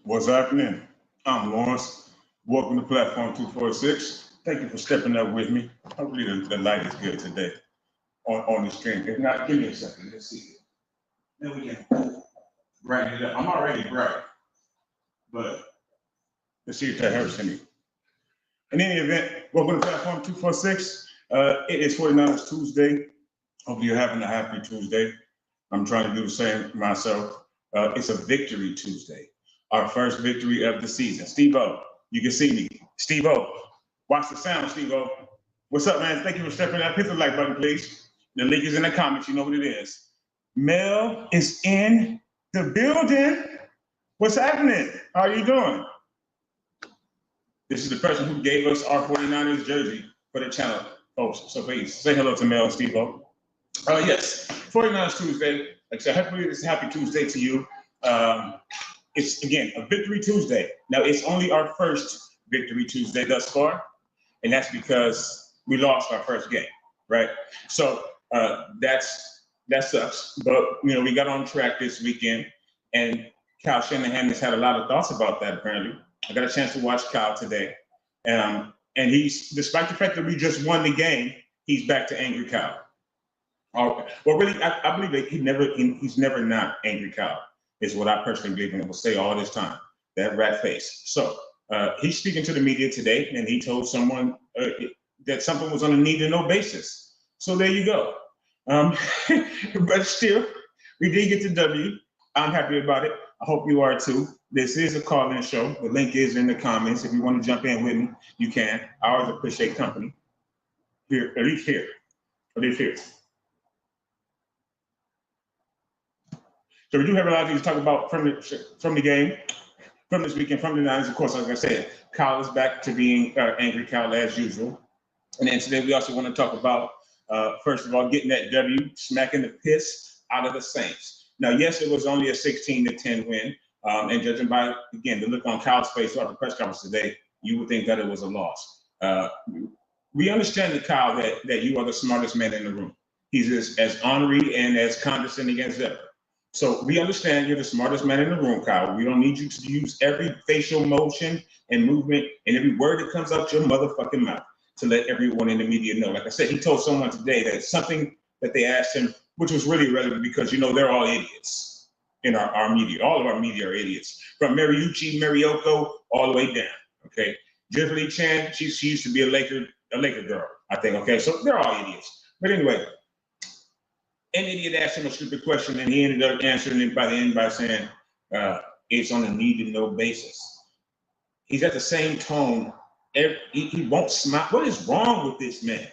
What's happening? I'm Lawrence. Welcome to Platform 246. Thank you for stepping up with me. Hopefully the light is good today on the stream. If not, give me a second. Let's see. Then we can brighten it up. I'm already bright, but let's see if that hurts any. In any event, welcome to Platform 246. It is 49ers Tuesday. Hope you're having a happy Tuesday. I'm trying to do the same myself. It's a victory Tuesday. Our first victory of the season. Steve-O, you can see me. Steve-O, watch the sound, Steve-O. What's up, man? Thank you for stepping up. Hit the like button, please. The link is in the comments. You know what it is. Mel is in the building. What's happening? How are you doing? This is the person who gave us our 49ers jersey for the channel, folks. So please say hello to Mel, Steve-O. Yes, 49ers Tuesday. Like I said, hopefully it's a happy Tuesday to you. It's, again, a victory Tuesday. Now, it's only our first victory Tuesday thus far, and that's because we lost our first game, right? So that sucks. But, we got on track this weekend, and Kyle Shanahan has had a lot of thoughts about that, apparently. I got a chance to watch Kyle today, and he's, despite the fact that we just won the game, he's back to angry Kyle. Well, really, I believe that he's never not angry Kyle. Is what I personally believe and will say all this time, that rat face. So he's speaking to the media today, and he told someone that something was on a need-to-know basis. So there you go. But still, we did get the W. I'm happy about it. I hope you are too. This is a call-in show. The link is in the comments. If you want to jump in with me, you can. I always appreciate company. Here, at least here. So we do have a lot of things to talk about from the game, from this weekend, from the Niners. Of course, like I said, Kyle is back to being angry Kyle as usual. And then today we also want to talk about, first of all, getting that W, smacking the piss out of the Saints. Now, yes, it was only a 16-10 win. And judging by, again, the look on Kyle's face throughout the press conference today, you would think that it was a loss. We understand, Kyle, that you are the smartest man in the room. He's as ornery and as condescending as ever. So we understand you're the smartest man in the room, Kyle. We don't need you to use every facial motion and movement and every word that comes out your motherfucking mouth to let everyone in the media know. Like I said, he told someone today that something that they asked him, which was really relevant because, they're all idiots in our media. All of our media are idiots. From Mariucci, Marioko, all the way down, okay? Jiffy Chan, she used to be a Laker girl, I think, okay? So they're all idiots. But anyway, an idiot asked him a stupid question, and he ended up answering it by the end by saying, it's on a need-to-know basis. He's at the same tone. He won't smile. What is wrong with this man?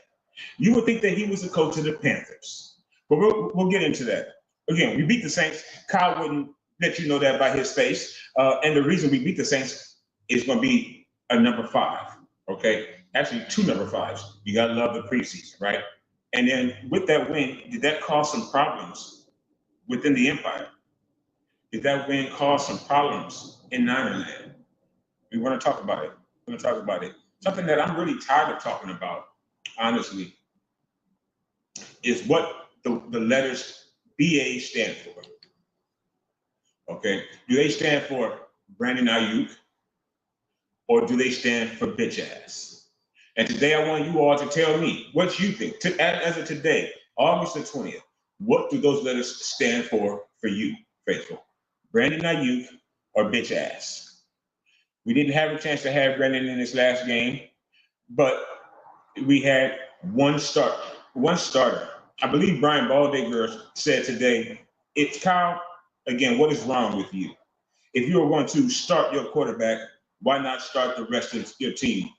You would think that he was the coach of the Panthers. But we'll get into that. Again, we beat the Saints. Kyle wouldn't let you know that by his face. And the reason we beat the Saints is going to be a number 5, okay? Actually, 2 number 5s. You got to love the preseason, right? And then with that win, did that cause some problems within the empire? Did that win cause some problems in Ninerland? We want to talk about it. Something that I'm really tired of talking about, honestly, is what the letters BA stand for. Okay, do they stand for Brandon Ayuk, or do they stand for bitch ass? And today I want you all to tell me what you think. As of today, August the 20th, what do those letters stand for you, faithful? Brandon Ayuk or bitch ass? We didn't have a chance to have Brandon in this last game, but we had one starter. I believe Brian Baldinger said today, it's Kyle, again, what is wrong with you? If you were going to start your quarterback, why not start the rest of your team?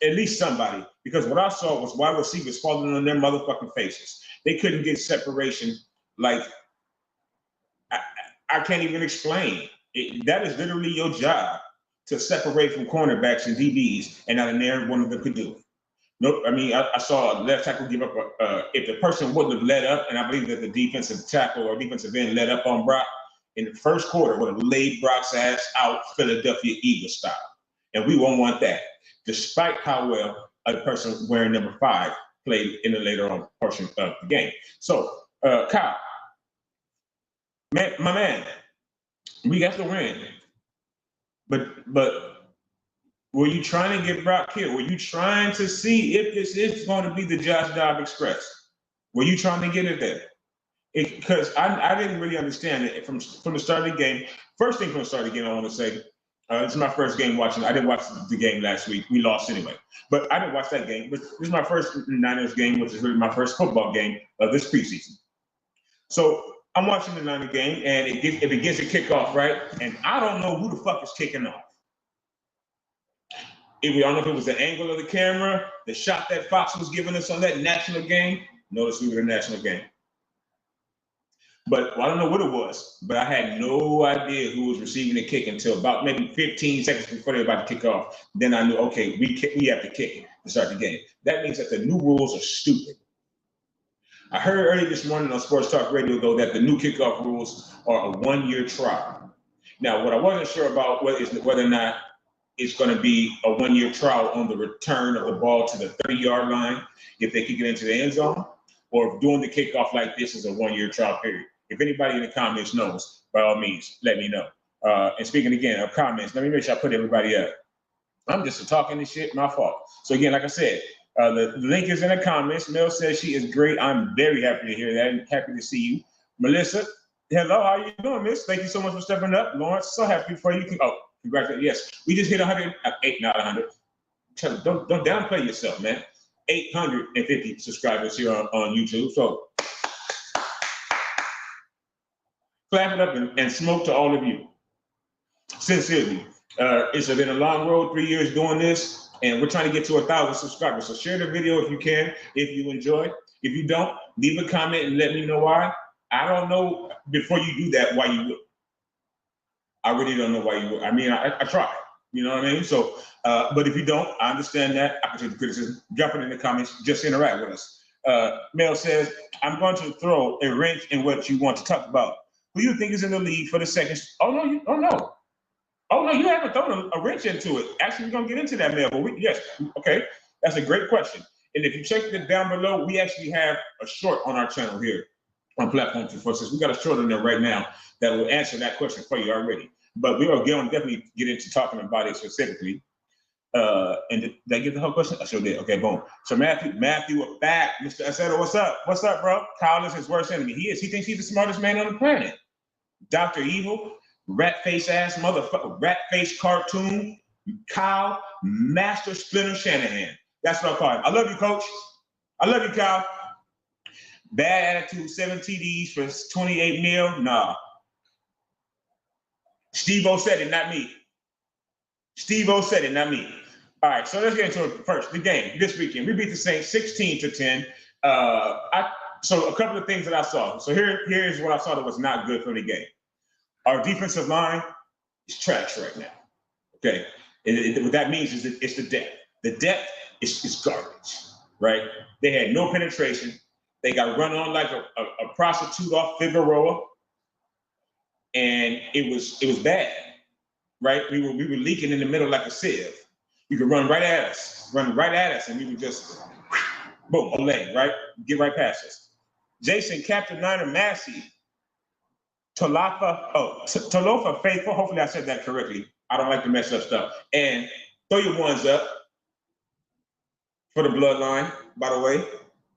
At least somebody, because what I saw was wide receivers falling on their motherfucking faces. They couldn't get separation. Like, I can't even explain. That is literally your job, to separate from cornerbacks and DBs, and not a near one of them could do it. Nope. I mean, I saw a left tackle give up if the person wouldn't have let up, and I believe that the defensive tackle or defensive end let up on Brock in the first quarter, would have laid Brock's ass out Philadelphia Eagles style. And we won't want that, despite how well a person wearing number 5 played in the later on portion of the game. So, Kyle, my man, we got the win. But were you trying to get Brock killed? Were you trying to see if this is going to be the Josh Dobbs Express? Were you trying to get it there? Because I didn't really understand it from the start of the game. First thing from the start of the game, I want to say, this is my first game watching. I didn't watch the game last week. We lost anyway. But I didn't watch that game. But this is my first Niners game, which is really my first football game of this preseason. So I'm watching the Niners game, and it begins to kick off, right? And I don't know who the fuck is kicking off. We don't know if it was the angle of the camera, the shot that Fox was giving us on that national game. Notice we were the national game. But I don't know what it was, but I had no idea who was receiving the kick until about maybe 15 seconds before they were about to kick off. Then I knew, okay, we have to kick to start the game. That means that the new rules are stupid. I heard earlier this morning on Sports Talk Radio, though, that the new kickoff rules are a one-year trial. Now, what I wasn't sure about whether or not it's going to be a one-year trial on the return of the ball to the 30-yard line if they kick it into the end zone, or if doing the kickoff like this is a one-year trial period. If anybody in the comments knows, by all means, let me know. And speaking again of comments, let me make sure I put everybody up. I'm just talking this shit, my fault. So again, like I said, the link is in the comments. Mel says she is great. I'm very happy to hear that and happy to see you. Melissa, hello, how you doing, miss? Thank you so much for stepping up. Lawrence, so happy for you. Congratulations. Yes, we just hit 108, not 100. Don't downplay yourself, man. 850 subscribers here on YouTube. So clap it up and smoke to all of you. Sincerely. It's been a long road, 3 years doing this, and we're trying to get to 1,000 subscribers. So share the video if you can, if you enjoy. If you don't, leave a comment and let me know why. I don't know before you do that why you would. I really don't know why you would. I mean, I try. You know what I mean? So, but if you don't, I understand that. I can take the criticism. Drop it in the comments. Just interact with us. Mel says, I'm going to throw a wrench in what you want to talk about. Who do you think is in the lead for the second? Oh no, you haven't thrown a wrench into it. Actually, we're gonna get into that, Mel. But yes, okay, that's a great question. And if you check it down below, we actually have a short on our channel here on Platform 246. We got a short on there right now that will answer that question for you already. But we are going to definitely get into talking about it specifically. And did I get the whole question? I sure did. Okay, boom. So Matthew, we're back. Mr. Aceto, what's up? What's up, bro? Kyle is his worst enemy. He is. He thinks he's the smartest man on the planet. Dr. Evil, rat face ass motherfucker, rat face cartoon, Kyle, Master Splinter Shanahan. That's what I call him. I love you, coach. I love you, Kyle. Bad attitude, 7 TDs for 28 mil. Nah. Steve-O said it, not me. Steve-O said it, not me. All right, so let's get into it first. The game this weekend, we beat the Saints 16-10. So a couple of things that I saw. So here's what I saw that was not good for the game. Our defensive line is trash right now. Okay, what that means is that it's the depth. The depth is garbage, right? They had no penetration. They got run on like a prostitute off Figueroa, and it was bad, right? We were leaking in the middle like a sieve. You could run right at us, and we would just boom, Olay, right? Get right past us. Jason, Captain Niner, Massey, Talofa Faithful. Hopefully I said that correctly. I don't like to mess up stuff. And throw your ones up for the bloodline, by the way.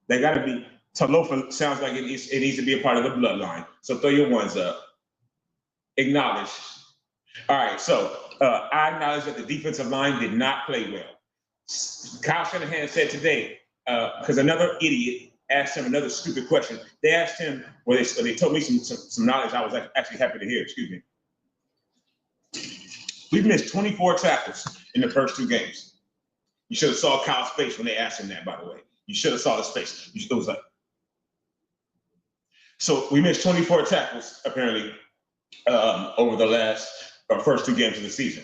They got to be, Talofa sounds like it needs to be a part of the bloodline. So throw your ones up. Acknowledge. All right, so I acknowledge that the defensive line did not play well. Kyle Shanahan said today, because another idiot asked him another stupid question. They asked him, well, they told me some knowledge I was actually happy to hear, excuse me. We've missed 24 tackles in the first 2 games. You should have saw Kyle's face when they asked him that, by the way. You should have saw his face. It was like, so we missed 24 tackles, apparently, over the first 2 games of the season.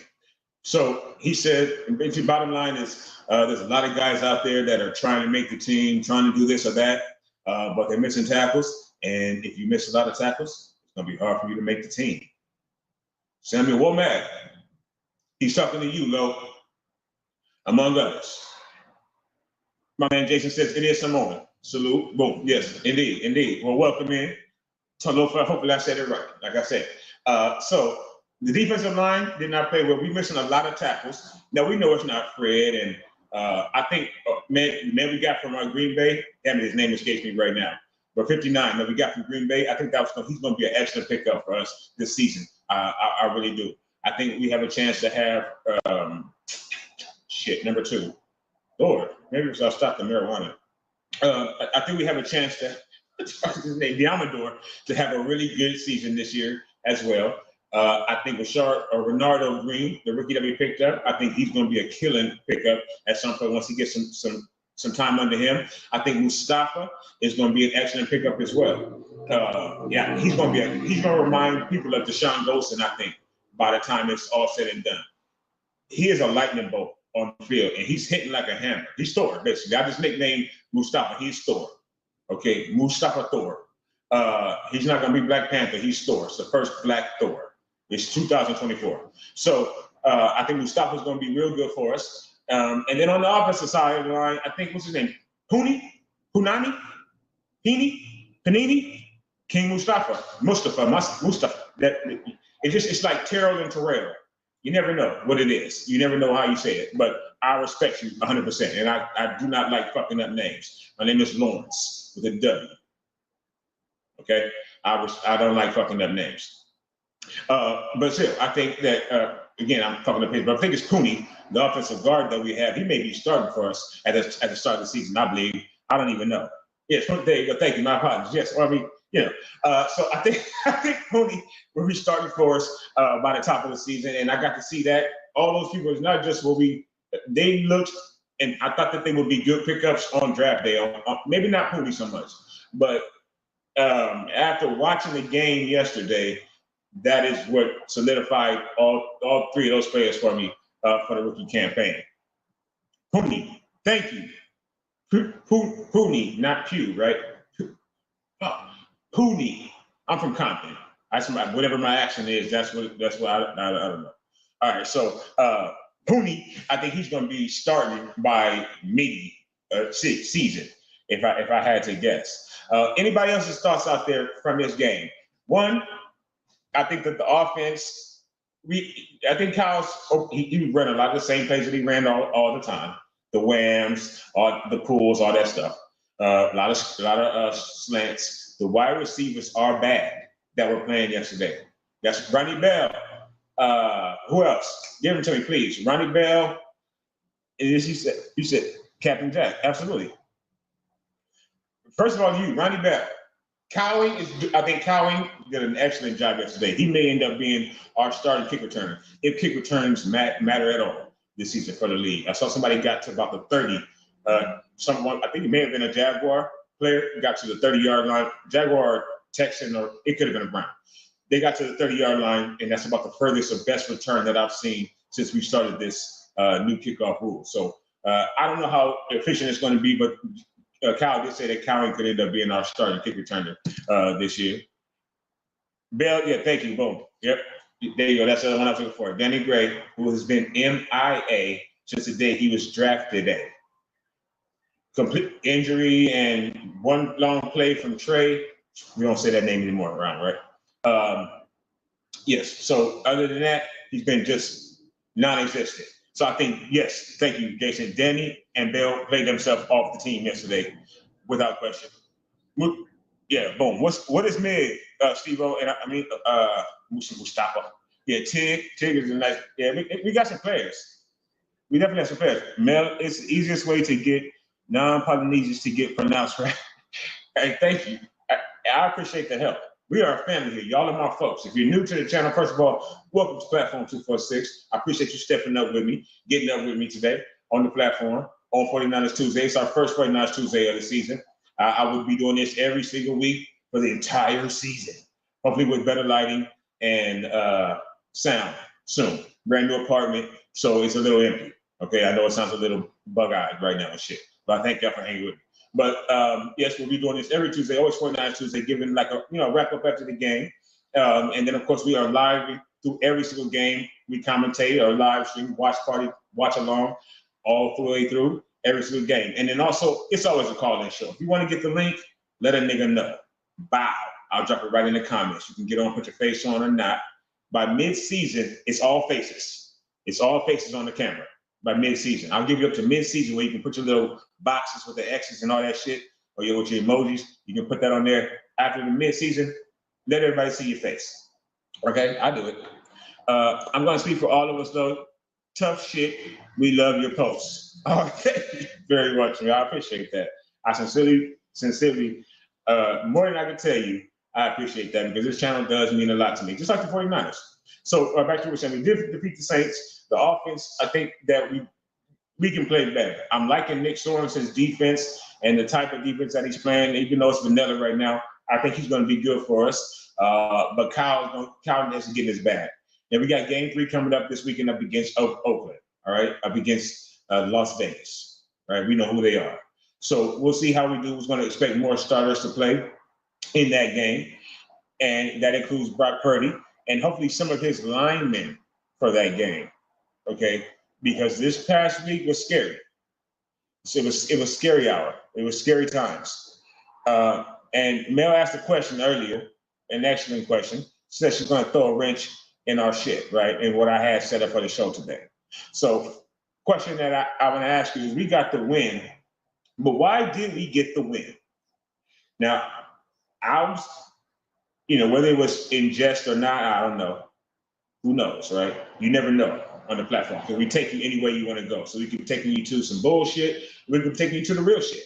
So he said, the bottom line is, there's a lot of guys out there that are trying to make the team, trying to do this or that, but they're missing tackles. And if you miss a lot of tackles, it's going to be hard for you to make the team. Samuel Womack, he's talking to you, Lo, among others. My man Jason says, it is Simone. Salute. Boom. Yes, indeed. Well, welcome in. Talofa, hopefully I said it right, like I said. So The defensive line did not play well. We missing a lot of tackles. Now we know it's not Fred, and I think man we got from Green Bay. Damn it, his name escapes me right now. But 59 that we got from Green Bay, I think he's going to be an excellent pickup for us this season. I really do. I think we have a chance to have number 2. Lord, maybe I'll stop the marijuana. I think we have a chance to his name, Diamador, to have a really good season this year as well. I think Renardo Green, the rookie that we picked up, I think he's going to be a killing pickup at some point once he gets some time under him. I think Mustafa is going to be an excellent pickup as well. He's going to remind people of Deshaun Golson, I think, by the time it's all said and done. He is a lightning bolt on the field, and he's hitting like a hammer. He's Thor, basically. I just nicknamed Mustafa. He's Thor. Okay, Mustafa Thor. He's not going to be Black Panther. He's Thor. It's the first Black Thor. It's 2024. So I think Mustafa's going to be real good for us. And then on the offensive side of the line, I think, what's his name? Panini? King Mustafa. It's like Terrell and Terrell. You never know what it is. You never know how you say it. But I respect you 100%. And I do not like fucking up names. My name is Lawrence with a W. Okay? I don't like fucking up names. But still, I think that, again, I'm fucking up here, but I think it's Pooney, the offensive guard that we have. He may be starting for us at the start of the season, I believe. I don't even know. Yes, there you go. Thank you. My apologies. Yes, so I think Pooney will be starting for us by the top of the season, and I got to see that all those people is not just they looked, and I thought that they would be good pickups on draft day. Maybe not Pooney so much, but after watching the game yesterday, that is what solidified all 3 of those players for me for the rookie campaign. Pooney, thank you. Pooney, not Pew, right? Pooney. I'm from Compton. Whatever my accent is, that's what I don't know. All right, so Pooney, I think he's going to be starting by mid-season, if I had to guess. Anybody else's thoughts out there from this game? One, I think that the offense, I think Kyle's, he ran a lot of the same plays that he ran all the time. The whams, all the pulls, all that stuff. A lot of slants. The wide receivers are bad that were playing yesterday. That's Ronnie Bell. Who else? Give him to me, please. Ronnie Bell. And you said Captain Jack. Absolutely. First of all, Ronnie Bell. I think Cowing did an excellent job yesterday. He may end up being our starting kick returner if kick returns matter at all this season for the league. I saw somebody got to about the 30. Someone, I think it may have been a Jaguar player, got to the 30-yard line. Jaguar, Texan, or it could have been a Brown. They got to the 30-yard line, and that's about the furthest or best return that I've seen since we started this new kickoff rule. So I don't know how efficient it's going to be, but Kyle did say that Cowan could end up being our starting kick returner this year. Bell, yeah, thank you. Boom. Yep. There you go. That's the one I was looking for. Danny Gray, who has been MIA since the day he was drafted today. Complete injury and one long play from Trey. We don't say that name anymore around, right? Yes. So other than that, he's been just non-existent. So I think, yes, thank you, Jason. Danny and Bell played themselves off the team yesterday, without question. Yeah, boom. What is mid, Steve-O? And I mean, Mustafa. Yeah, Tig is a nice. Yeah, we got some players. We definitely have some players. Mel, it's the easiest way to get non-Polynesians to get pronounced right. Hey, thank you. I appreciate the help. We are a family here. Y'all are my folks. If you're new to the channel, first of all, welcome to Platform 246. I appreciate you stepping up with me, getting up with me today on the platform on 49ers Tuesday. It's our first 49ers Tuesday of the season. I will be doing this every single week for the entire season, hopefully with better lighting and sound soon. Brand new apartment, so it's a little empty. Okay, I know it sounds a little bug-eyed right now and shit, but I thank y'all for hanging with me. But yes, we'll be doing this every Tuesday, always 49ers Tuesday, giving like a wrap up after the game. And then of course we are live through every single game. We commentate or live stream, watch party, watch along, all the way through every single game. And then also it's always a call-in show. If you want to get the link, let a nigga know. Bow. I'll drop it right in the comments. You can get on, put your face on or not. By mid-season, it's all faces. It's all faces on the camera by mid-season. I'll give you up to mid-season where you can put your little boxes with the X's and all that shit, or with your emojis. You can put that on there. After the mid-season, let everybody see your face. Okay, I do it. I'm going to speak for all of us, though. Tough shit. We love your posts. Oh, thank you very much, man. I appreciate that. I sincerely, more than I can tell you, I appreciate that because this channel does mean a lot to me, just like the 49ers. So back to what we're saying, we did defeat the Saints. The offense, I think that we can play better. I'm liking Nick Sorensen's defense and the type of defense that he's playing, even though it's vanilla right now. I think he's going to be good for us. But Kyle isn't getting his bag. And we got game 3 coming up this weekend up against Oakland, all right, up against Las Vegas, right? We know who they are. So we'll see how we do. We're going to expect more starters to play in that game, and that includes Brock Purdy and hopefully some of his linemen for that game, okay? Because this past week was scary. So it was scary hour. It was scary times. And Mel asked a question earlier, an excellent question. She said she's going to throw a wrench in our shit, right? And what I had set up for the show today. So, question that I want to ask you is: we got the win, but why did we get the win? Now, whether it was in jest or not, I don't know. Who knows, right? You never know on the platform because we take you any way you want to go. So we can take you to some bullshit. We can take you to the real shit.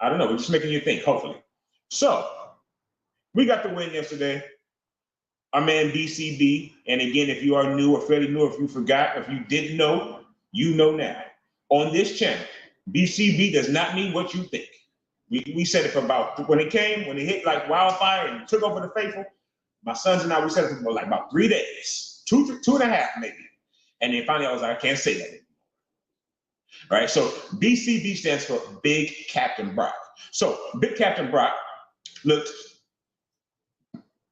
I don't know. We're just making you think, hopefully. So we got the win yesterday. Our man BCB. And again, if you are new or fairly new, if you forgot, if you didn't know, you know now. On this channel, BCB does not mean what you think. We said it for when it hit like wildfire and took over the faithful, my sons and I, we said it for like about 3 days, two and a half maybe. And then finally I was like, I can't say that anymore. All right, so BCB stands for Big Captain Brock. So Big Captain Brock looked,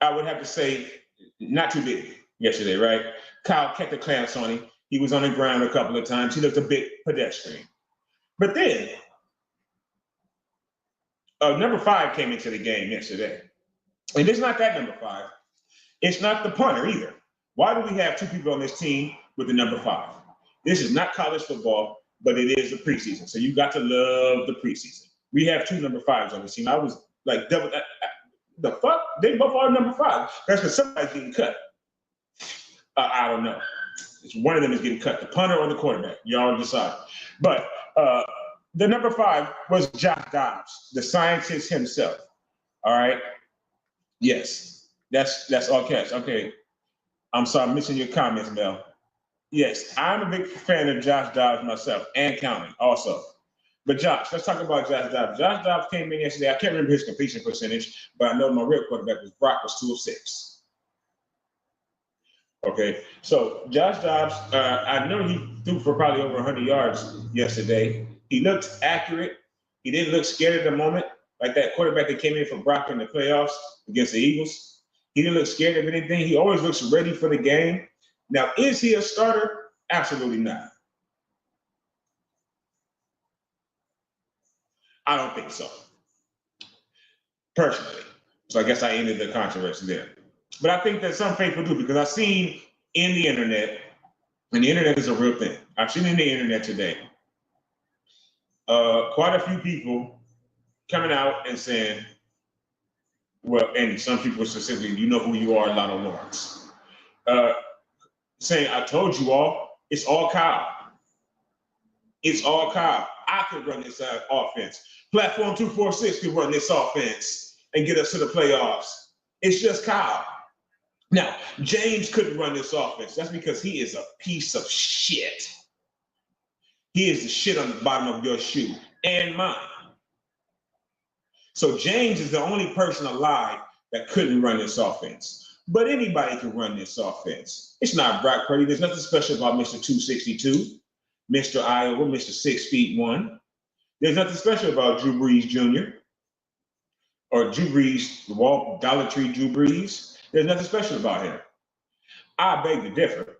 I would have to say, not too big yesterday, right? Kyle kept the clamps on him. He was on the ground a couple of times. He looked a bit pedestrian. But then, number 5 came into the game yesterday. And it's not that number 5. It's not the punter either. Why do we have 2 people on this team with the number 5? This is not college football, but it is the preseason. So you got to love the preseason. We have 2 number 5s on this team. I was like, double. The fuck? They both are number 5. That's because somebody's getting cut. I don't know. It's one of them is getting cut, the punter or the quarterback. Y'all decide. But the number 5 was Josh Dobbs, the scientist himself. All right. Yes, that's all cash. Okay. I'm sorry, I'm missing your comments, Mel. Yes, I'm a big fan of Josh Dobbs myself and counting also. But Josh, let's talk about Josh Dobbs. Josh Dobbs came in yesterday. I can't remember his completion percentage, but I know my real quarterback was Brock was 2 of 6. Okay, so Josh Dobbs, I know he threw for probably over 100 yards yesterday. He looked accurate. He didn't look scared at the moment, like that quarterback that came in for Brock in the playoffs against the Eagles. He didn't look scared of anything. He always looks ready for the game. Now, is he a starter? Absolutely not. I don't think so, personally. So I guess I ended the controversy there. But I think that some faithful do, because I've seen in the internet, and the internet is a real thing. I've seen in the internet today, quite a few people coming out and saying, well, and some people specifically, you know who you are, Lotto Lawrence, saying, I told you all, it's all Kyle. It's all Kyle. I could run this offense. Platform 246 could run this offense and get us to the playoffs. It's just Kyle. Now, James couldn't run this offense. That's because he is a piece of shit. He is the shit on the bottom of your shoe and mine. So James is the only person alive that couldn't run this offense. But anybody can run this offense. It's not Brock Purdy. There's nothing special about Mr. 262, Mr. Iowa, Mr. 6'1". There's nothing special about Drew Brees Jr. or Drew Brees, the Dollar Tree Drew Brees. There's nothing special about him. I beg to differ.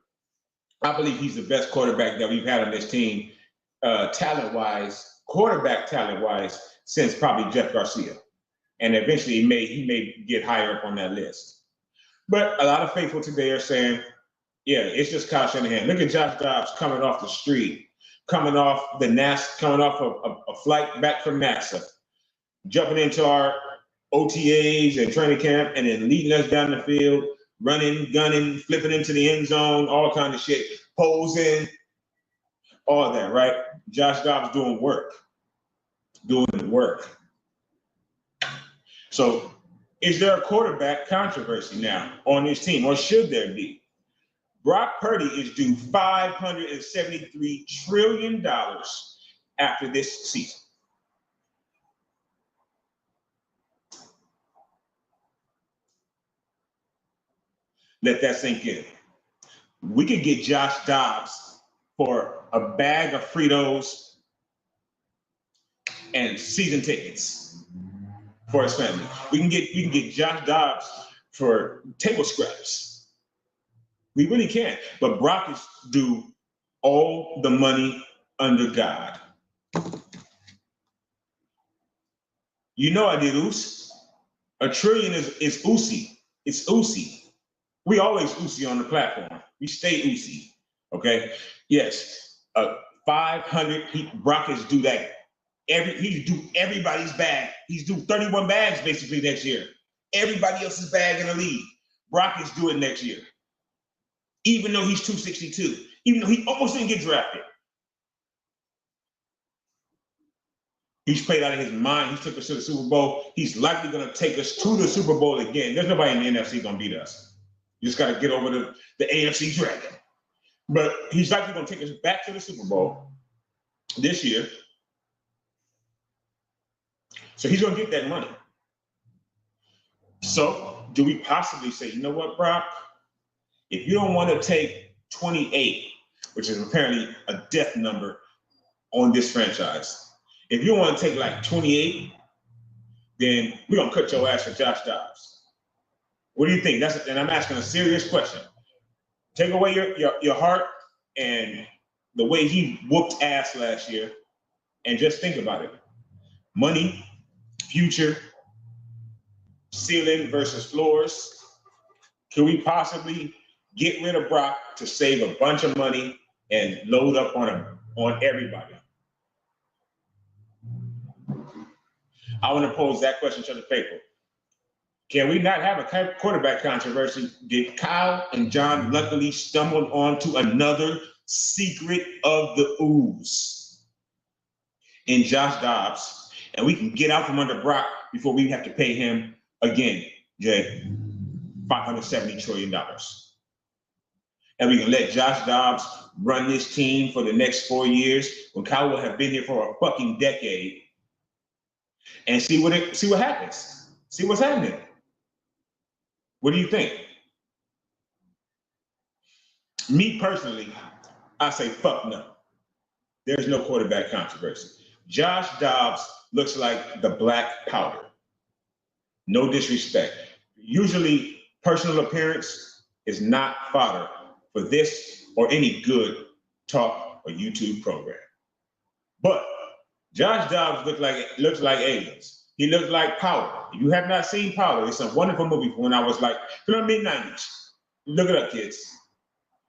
I believe he's the best quarterback that we've had on this team, talent-wise, quarterback talent-wise, since probably Jeff Garcia. And eventually he may get higher up on that list. But a lot of faithful today are saying, yeah, it's just Kyle Shanahan. Look at Josh Dobbs coming off the street, coming off the NASA, coming off a flight back from NASA, jumping into our OTAs and training camp, and then leading us down the field, running, gunning, flipping into the end zone, all kind of shit, posing, all that, right? Josh Dobbs doing work. So is there a quarterback controversy now on this team, or should there be? Brock Purdy is due $573 trillion after this season. Let that sink in. We could get Josh Dobbs for a bag of Fritos and season tickets for his family. We can get Josh Dobbs for table scraps. We really can. But Brock is due all the money under God. You know I did oos. $1 trillion is oosy. It's oosy. We always oosy on the platform. We stay oosy. Okay. Yes. 500. Brock is due that. He's due everybody's bag. He's due 31 bags basically next year. Everybody else's bag in the league. Brock is due it next year. Even though he's 262. Even though he almost didn't get drafted. He's played out of his mind. He took us to the Super Bowl. He's likely going to take us to the Super Bowl again. There's nobody in the NFC going to beat us. You just got to get over the AFC dragon. But he's likely going to take us back to the Super Bowl this year. So he's going to get that money. So do we possibly say, you know what, Brock? If you don't want to take 28, which is apparently a death number on this franchise, if you want to take like 28, then we're going to cut your ass for Josh Dobbs. What do you think? And I'm asking a serious question. Take away your heart and the way he whooped ass last year, and just think about it. Money, future, ceiling versus floors. Can we possibly get rid of Brock to save a bunch of money and load up on everybody? I want to pose that question to the people. Can we not have a quarterback controversy? Did Kyle and John luckily stumble onto another secret of the ooze in Josh Dobbs, and we can get out from under Brock before we have to pay him again, Jay, $570 trillion. And we can let Josh Dobbs run this team for the next 4 years when Kyle will have been here for a fucking decade, and see what happens. See what's happening. What do you think? Me personally, I say fuck no. There's no quarterback controversy. Josh Dobbs looks like the black powder. No disrespect. Usually, personal appearance is not fodder for this or any good talk or YouTube program. But Josh Dobbs looks like aliens. He looks like Powder. If you have not seen Powder, it's a wonderful movie from when I was like, in the mid-90s. Look it up, kids.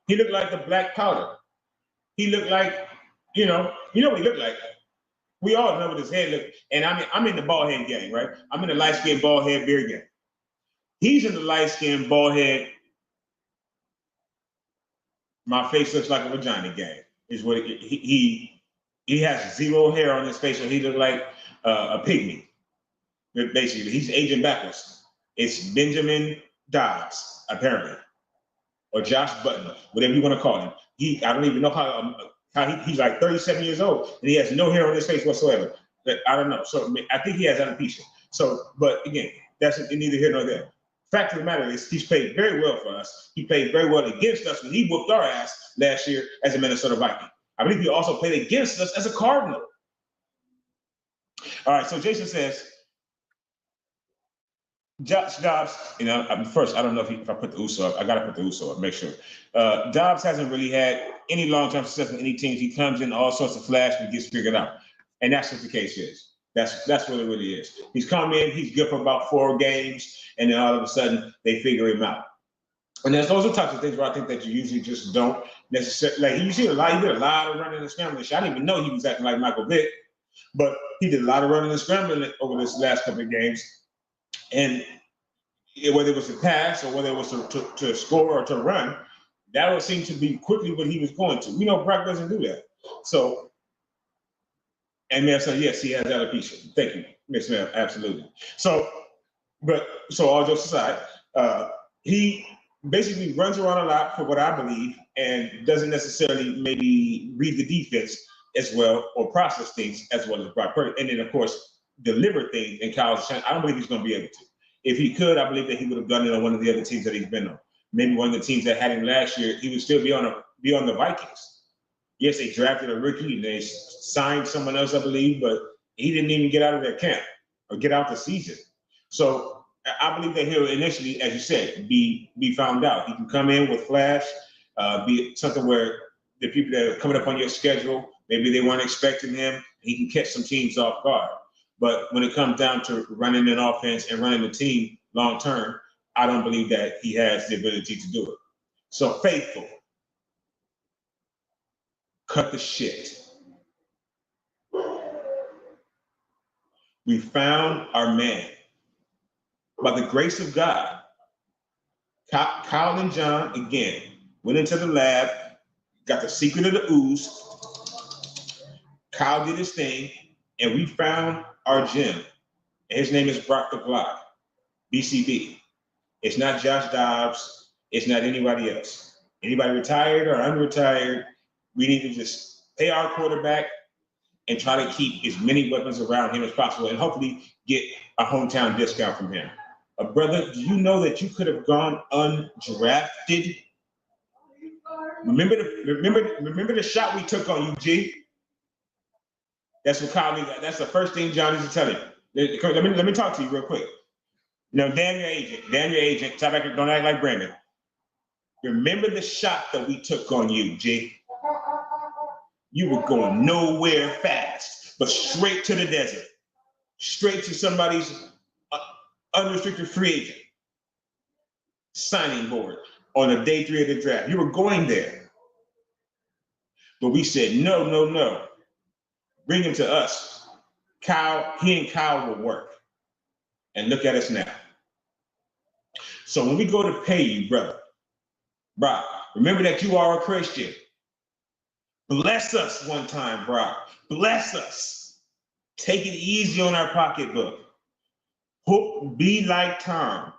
He looked like the black powder. He looked like, you know what he looked like. We all know what his head looked. And I'm in the bald head gang, right? I'm in the light-skinned bald head beard gang. He's in the light-skinned bald head. My face looks like a vagina gang. Is what he has zero hair on his face, so he looks like a pygmy. Basically, he's aging backwards. It's Benjamin Dobbs, apparently, or Josh Button, whatever you want to call him. I don't even know how he's like 37 years old and he has no hair on his face whatsoever. But I don't know. So I think he has alopecia. So, but again, that's neither here nor there. Fact of the matter is, he's played very well for us. He played very well against us when he whooped our ass last year as a Minnesota Viking. I believe he also played against us as a Cardinal. All right, so Jason says, Josh Dobbs, first, I don't know if I put the USO up. I got to put the USO up, make sure. Dobbs hasn't really had any long-term success in any teams. He comes in all sorts of flash and gets figured out. And that's what the case is. That's what it really is. He's come in, he's good for about 4 games, and then all of a sudden, they figure him out. And those are types of things where I think that you usually just don't necessarily, like you see he did a lot of running and scrambling. I didn't even know he was acting like Michael Vick, but he did a lot of running and scrambling over this last couple of games. And whether it was to pass or whether it was to score or to run, that would seem to be quickly what he was going to. We know Brock doesn't do that. So, and Mayor said, yes, he has alopecia. Thank you, Miss Mayor, absolutely. So all jokes aside, he basically runs around a lot for what I believe and doesn't necessarily maybe read the defense as well or process things as well as Brock Purdy. And then, of course, deliver things in Kyle's chance. I don't believe he's going to be able to. If he could, I believe that he would have done it on one of the other teams that he's been on. Maybe one of the teams that had him last year, he would still be on the Vikings. Yes, they drafted a rookie and they signed someone else, I believe, but he didn't even get out of their camp or get out the season. So I believe that he'll initially, as you said, be found out. He can come in with flash, be something where the people that are coming up on your schedule, maybe they weren't expecting him. He can catch some teams off guard. But when it comes down to running an offense and running the team long term, I don't believe that he has the ability to do it. So Faithful, cut the shit. We found our man. By the grace of God, Kyle and John, again, went into the lab, got the secret of the ooze. Kyle did his thing, and we found our gem. And his name is Brock the Glock, BCB. It's not Josh Dobbs. It's not anybody else. Anybody retired or unretired, we need to just pay our quarterback and try to keep as many weapons around him as possible and hopefully get a hometown discount from him. Brother, do you know that you could have gone undrafted? Remember the shot we took on you, G? That's what Kyle. That's the first thing John needs to tell you. Let me talk to you real quick. Now, damn your agent. Don't act like Brandon. Remember the shot that we took on you, G? You were going nowhere fast, but straight to the desert, straight to somebody's unrestricted free agent signing board on a day 3 of the draft. You were going there. But we said, no. Bring him to us. He and Kyle will work. And look at us now. So when we go to pay you, brother, Brock, remember that you are a Christian. Bless us one time, Brock. Bless us. Take it easy on our pocketbook. Be like Tom.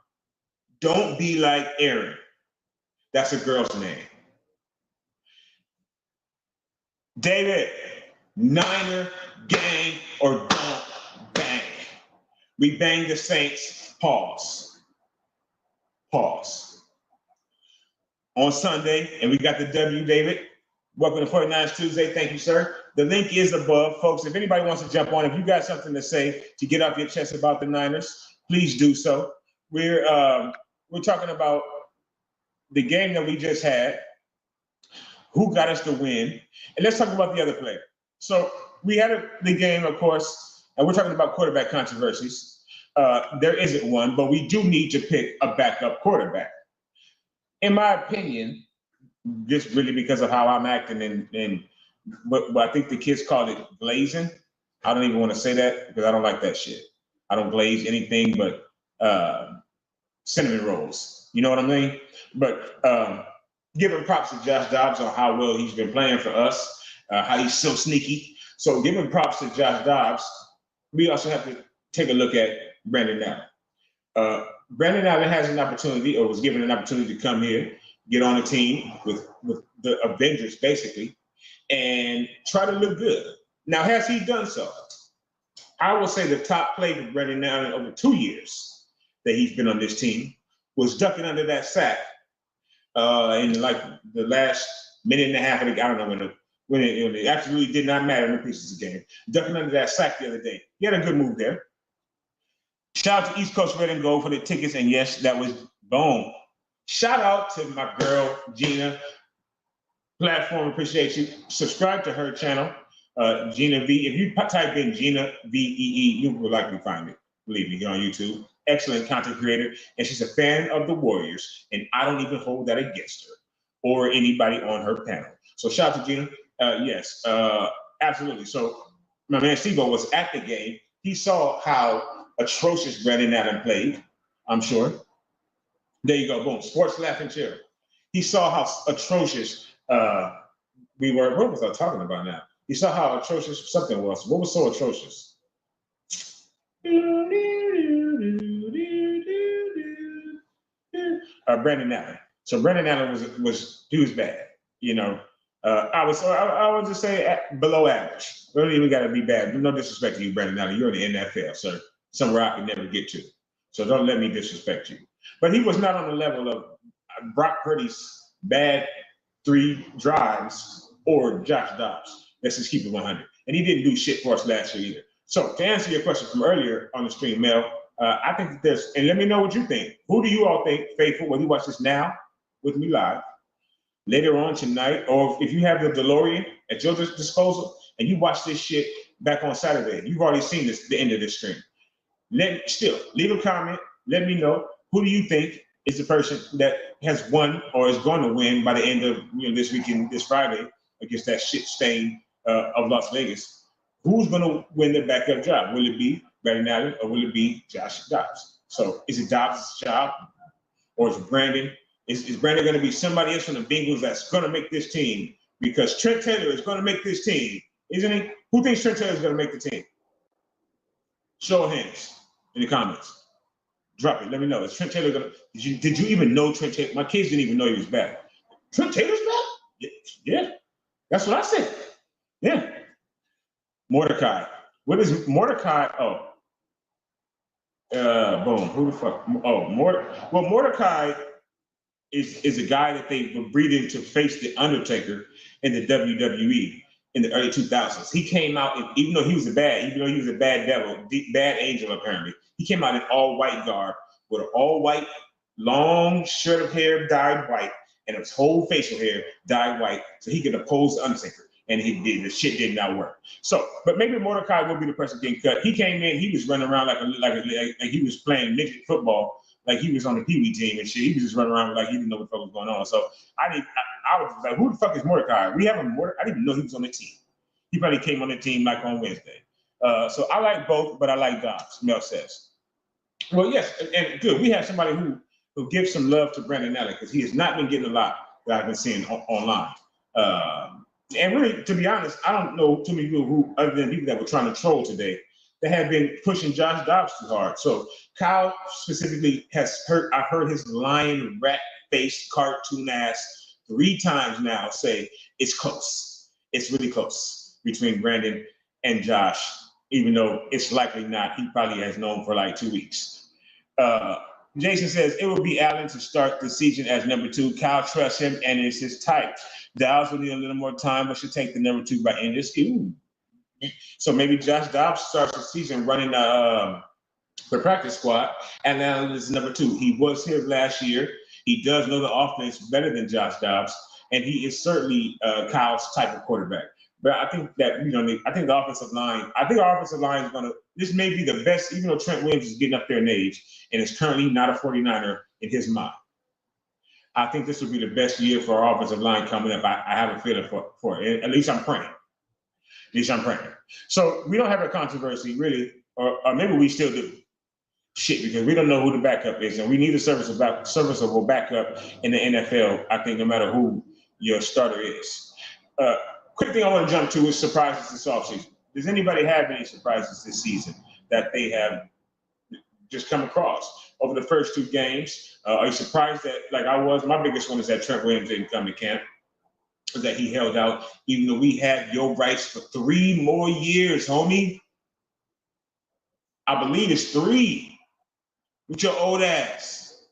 Don't be like Aaron. That's a girl's name. David, Niner, gang, or don't bang. We bang the Saints. Pause. On Sunday, and we got the W, David. Welcome to 49ers Tuesday. Thank you, sir. The link is above, folks. If anybody wants to jump on, if you got something to say to get off your chest about the Niners, please do so. We're talking about the game that we just had, who got us the win, and let's talk about the other player. So we had the game, of course, and we're talking about quarterback controversies. There isn't one, but we do need to pick a backup quarterback. In my opinion, just really because of how I'm acting but I think the kids call it glazing. I don't even want to say that because I don't like that shit. I don't glaze anything but cinnamon rolls. You know what I mean? But giving props to Josh Dobbs on how well he's been playing for us, how he's so sneaky. So giving props to Josh Dobbs, we also have to take a look at Brandon Allen. Brandon Allen has an opportunity, or was given an opportunity to come here, get on a team with the Avengers, basically, and try to look good. Now, has he done so? I will say the top play for Brandon Allen over 2 years that he's been on this team was ducking under that sack in like the last minute and a half of the game. I don't know when it absolutely did not matter in the pieces of the game. Ducking under that sack the other day. He had a good move there. Shout out to East Coast Red and Gold for the tickets, and yes, that was boom. Shout out to my girl, Gina. Platform, appreciate you. Subscribe to her channel, Gina V. If you type in Gina VEE, you will likely find it. believe me, here on YouTube. Excellent content creator, and she's a fan of the Warriors, and I don't even hold that against her or anybody on her panel. So shout out to Gina. Yes, absolutely. So my man Steve was at the game. He saw how atrocious Brandon Allen played, I'm sure. There you go, boom, sports laughing chair. He saw how atrocious we were. What was I talking about now? He saw how atrocious something was. What was so atrocious? Brandon Allen. So Brandon Allen was bad. You know, I would just say below average. We don't even got to be bad. No disrespect to you, Brandon Allen. You're in the NFL, sir. Somewhere I can never get to. So don't let me disrespect you. But he was not on the level of Brock Purdy's bad 3 drives or Josh Dobbs. Let's just keep it 100. And he didn't do shit for us last year either. So to answer your question from earlier on the stream, Mel, I think that there's, and let me know what you think. Who do you all think, faithful, when you watch this now with me live, later on tonight, or if you have the DeLorean at your disposal and you watch this shit back on Saturday, you've already seen the end of this stream. Leave a comment. Let me know, who do you think is the person that has won or is going to win by the end of this weekend, this Friday, against that shit stain of Las Vegas? Who's going to win the backup job? Will it be Brandon Allen or will it be Josh Dobbs? So is it Dobbs' job or is Brandon? Is Brandon going to be somebody else from the Bengals that's going to make this team? Because Trent Taylor is going to make this team, isn't he? Who thinks Trent Taylor is going to make the team? Show of hands in the comments. Drop it. Let me know. Is Trent Taylor going to? Did you even know Trent Taylor? My kids didn't even know he was back. Trent Taylor's back? Yeah. That's what I said. Yeah. Mordecai. What is Mordecai? Oh. Boom. Who the fuck? Oh, Mordecai is a guy that they were breeding to face the Undertaker in the WWE in the early 2000s. He came out, even though he was a bad devil, bad angel apparently, he came out in all white garb with an all white long shirt of hair dyed white and his whole facial hair dyed white so he could oppose the Undertaker. And the shit did not work. So, but maybe Mordecai will be the person getting cut. He came in, he was running around like he was playing midget football, like he was on the Pee Wee team and shit. He was just running around like he didn't know what the fuck was going on. So I was like, who the fuck is Mordecai? We have a Mordecai. I didn't even know he was on the team. He probably came on the team like on Wednesday. So I like both, but I like Dobbs, Mel says. Well, yes, and good. We have somebody who gives some love to Brandon Allen because he has not been getting a lot that I've been seeing online. And really, to be honest, I don't know too many people who, other than people that were trying to troll today, that have been pushing Josh Dobbs too hard. So Kyle specifically I've heard his lion, rat-faced, cartoon ass 3 times now say it's close. It's really close between Brandon and Josh, even though it's likely not. He probably has known for like 2 weeks. Jason says it will be Allen to start the season as number 2. Kyle trusts him and it's his type. Dobbs will need a little more time, but should take the number 2 by end of season. So maybe Josh Dobbs starts the season running the practice squad, and Allen is number 2. He was here last year. He does know the offense better than Josh Dobbs, and he is certainly Kyle's type of quarterback. But I think that I think our offensive line is going to. This may be the best, even though Trent Williams is getting up there in age and is currently not a 49er in his mind. I think this will be the best year for our offensive line coming up. I have a feeling for it. At least I'm praying. So we don't have a controversy really, or maybe we still do. Shit, because we don't know who the backup is, and we need a serviceable backup in the NFL. I think no matter who your starter is. Quick thing I want to jump to is surprises this offseason. Does anybody have any surprises this season that they have just come across over the first 2 games? Are you surprised that, like I was, my biggest one is that Trent Williams didn't come to camp, that he held out, even though we had Joe Bryce for 3 more years, homie. I believe it's 3 with your old ass.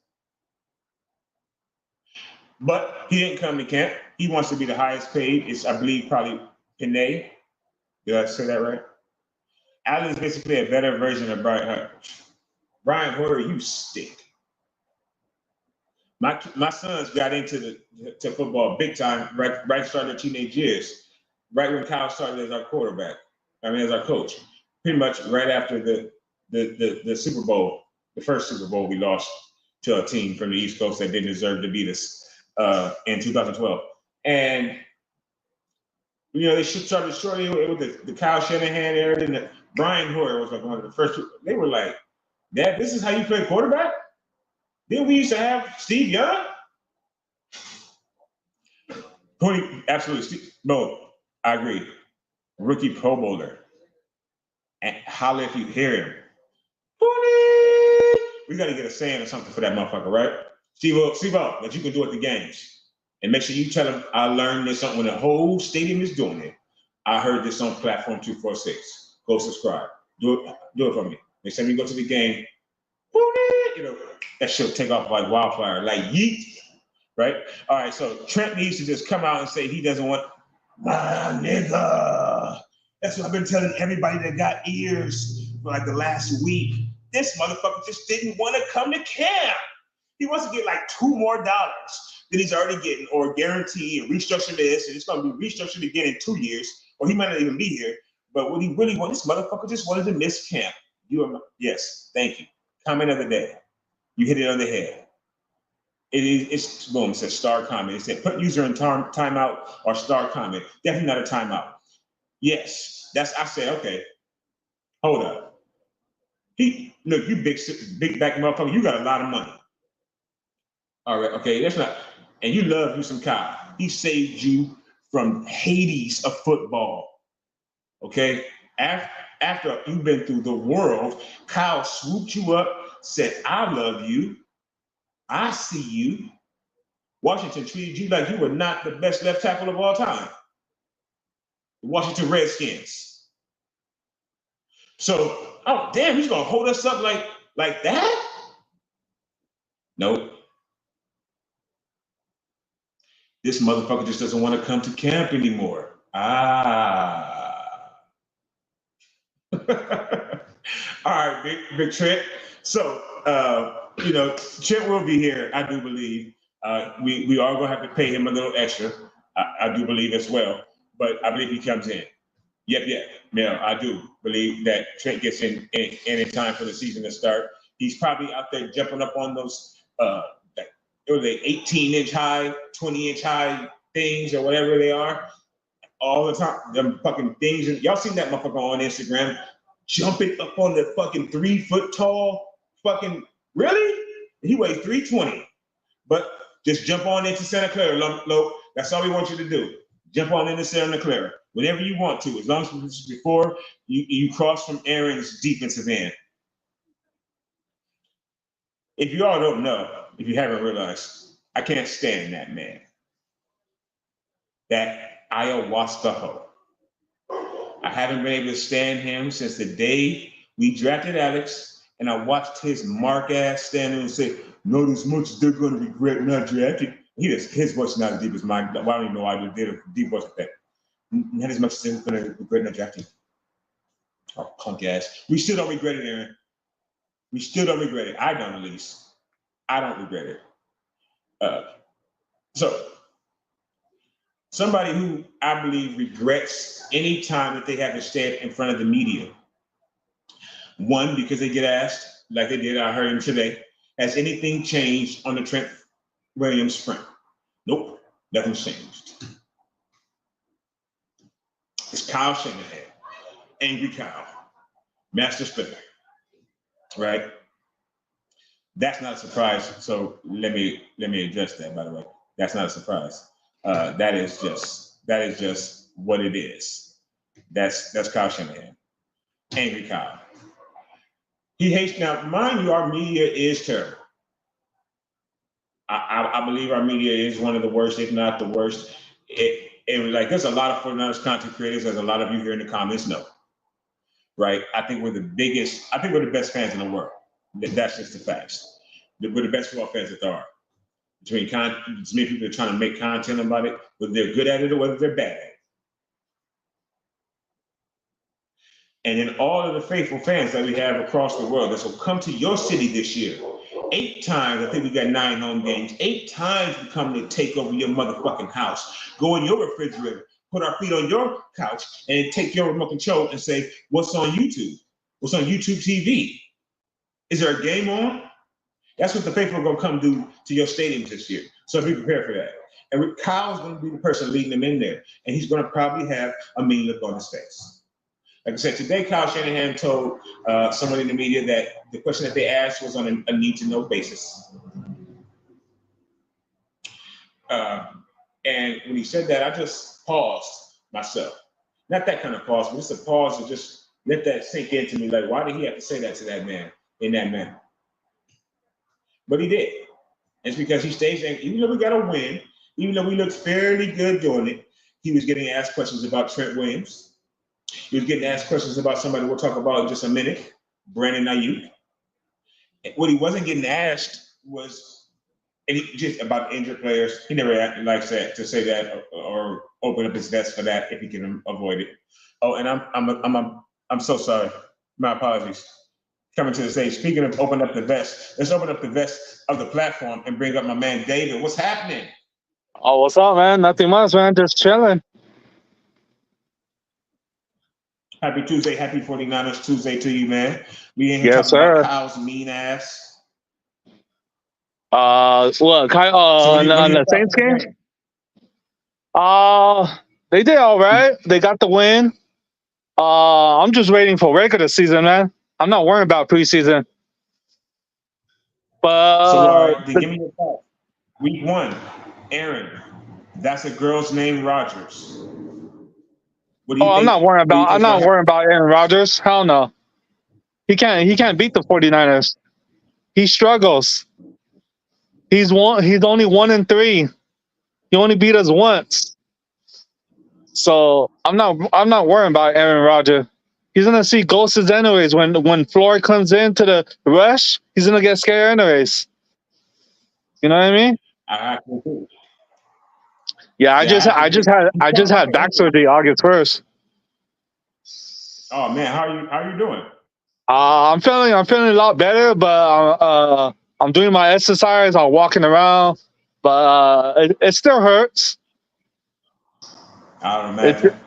But he didn't come to camp. He wants to be the highest paid. It's, I believe, probably Pinay. Did I say that right? Allen is basically a better version of Brian Hunter. Brian Hoyer, you stink. My sons got into football big time right starting their teenage years, right when Kyle started as our quarterback. As our coach, pretty much right after the Super Bowl, the first Super Bowl we lost to a team from the East Coast that didn't deserve to beat us in 2012. And they started shortly with the Kyle Shanahan era, and the Brian Hoyer was like one of the first. They were like, "Dad, this is how you play quarterback?" Then we used to have Steve Young. Absolutely, no, I agree. Rookie Pro Bowler. And holler if you hear him. We got to get a saying or something for that motherfucker, right? Steve up that you can do at the games. And make sure you tell him, I learned this when the whole stadium is doing it. I heard this on platform 246. Go subscribe. Do it for me. Next time you go to the game, that shit will take off like wildfire, like yeet, right? All right, so Trent needs to just come out and say he doesn't want my nigga. That's what I've been telling everybody that got ears for like the last week. This motherfucker just didn't want to come to camp. He wants to get like $2 more than he's already getting, or guarantee and restructure this, and it's going to be restructured again in 2 years, or he might not even be here. But what he really wants, this motherfucker just wanted to miss camp. Yes, thank you. Comment of the day. You hit it on the head. It's boom. It says star comment. It said put user in timeout or star comment. Definitely not a timeout. Yes, I said okay. Hold up. Look, you big back motherfucker. You got a lot of money. All right, okay, that's not. And you love you some Kyle. He saved you from Hades of football. Okay, after you've been through the world, Kyle swooped you up, said, "I love you. I see you." Washington treated you like you were not the best left tackle of all time. The Washington Redskins. So, oh damn, he's gonna hold us up like that? Nope. This motherfucker just doesn't want to come to camp anymore. Ah. All right, big Trent. So, Trent will be here, I do believe. We are going to have to pay him a little extra, I do believe as well. But I believe he comes in. Yep. Yeah, I do believe that Trent gets in time for the season to start. He's probably out there jumping up on those, it was a 18-inch high, 20-inch high things or whatever they are. All the time, them fucking things. Y'all seen that motherfucker on Instagram jumping up on the fucking 3 foot tall fucking, really? He weighs 320. But just jump on into Santa Clara, Lo. That's all we want you to do. Jump on into Santa Clara whenever you want to, as long as it's before you cross from Aaron's defensive end. If you all don't know, if you haven't realized, I can't stand that man. That ayahuasca hoe. I haven't been able to stand him since the day we drafted Alex, and I watched his mark ass stand there and say, "Not as much as they're going to regret not drafting." His voice is not as deep as mine. Well, I don't even know why I did a deep voice like that. Not as much as they're going to regret not drafting. Oh, punk ass. We still don't regret it, Aaron. We still don't regret it. I don't, at least. I don't regret it. So, somebody who I believe regrets any time that they have to stand in front of the media. One, because they get asked, like they did, I heard him today, has anything changed on the Trent Williams sprint? Nope, nothing's changed. It's Kyle Shanahan, Angry Kyle, Master Spinner, right? That's not a surprise. So let me address that, by the way. That's not a surprise. That is just what it is. That's Kyle Shanahan, Angry Kyle. He hates, now, mind you, our media is terrible. I believe our media is one of the worst, if not the worst. It was like, there's a lot of 49ers content creators, as a lot of you here in the comments know, right? I think we're the best fans in the world. That's just the facts. We're the best football fans that there are. Many people are trying to make content about it, whether they're good at it or whether they're bad at it. And then all of the faithful fans that we have across the world that will come to your city this year. 8 times, I think we got 9 home games. 8 times we come to take over your motherfucking house, go in your refrigerator, put our feet on your couch, and take your remote control and say, "What's on YouTube?" What's on YouTube TV? Is there a game on? That's what the faithful are going to come do to your stadiums this year. So be prepared for that. And Kyle's going to be the person leading them in there. And he's going to probably have a mean look on his face. Like I said, today Kyle Shanahan told somebody in the media that the question that they asked was on a need-to-know basis. And when he said that, I just paused myself. Not that kind of pause, but just a pause to just let that sink into me. Like, why did he have to say that to that man in that manner? But he did. It's because he stays there. Even though we got a win, even though we looked fairly good doing it, he was getting asked questions about Trent Williams. He was getting asked questions about somebody we'll talk about in just a minute, Brandon Ayuk. What he wasn't getting asked was just about injured players. He never likes that to say that or open up his vest for that if he can avoid it. Oh, and I'm so sorry. My apologies. Coming to the stage. Speaking of open up the vest, let's open up the vest of the platform and bring up my man David. What's happening? Oh, what's up, man? Nothing much, man. Just chilling. Happy Tuesday, happy 49ers Tuesday to you, man. We in here Yes, talking about sir. Kyle's mean ass. What? On the Saints game? They did all right. They got the win. I'm just waiting for regular season, man. I'm not worrying about preseason. But So, all right, then give me your thoughts. Week 1, Aaron. That's a girl's name, Rodgers. What do you think? I'm not worrying about Aaron Rodgers. Hell no. He can't beat the 49ers. He struggles. He's only 1-3. He only beat us once. So I'm not worrying about Aaron Rodgers. He's gonna see ghosts anyways. When Floyd comes into the rush, he's gonna get scared anyways. You know what I mean? I agree. Yeah, I just had back surgery August 1st. Oh man, how are you doing? I'm feeling a lot better, but I'm doing my exercise. I'm walking around, but it still hurts. I don't imagine.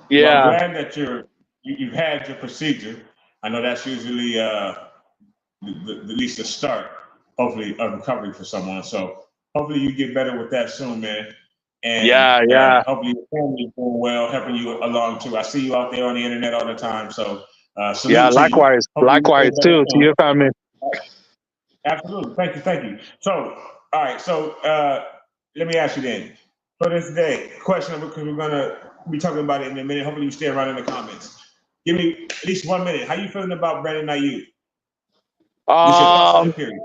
Yeah. Well, I'm glad that you've had your procedure. I know that's usually at least the start, hopefully, of recovery for someone. So hopefully you get better with that soon, man. And Yeah. hopefully your family's doing well, helping you along too. I see you out there on the internet all the time. So salute Yeah, to likewise. you. Likewise too to your family. Absolutely. Thank you. So, all right. So let me ask you then. For this day, question, because we're gonna be talking about it in a minute. Hopefully you stay around in the comments. Give me at least 1 minute. How you feeling about Brandon Ayuk? What's your thoughts on the period?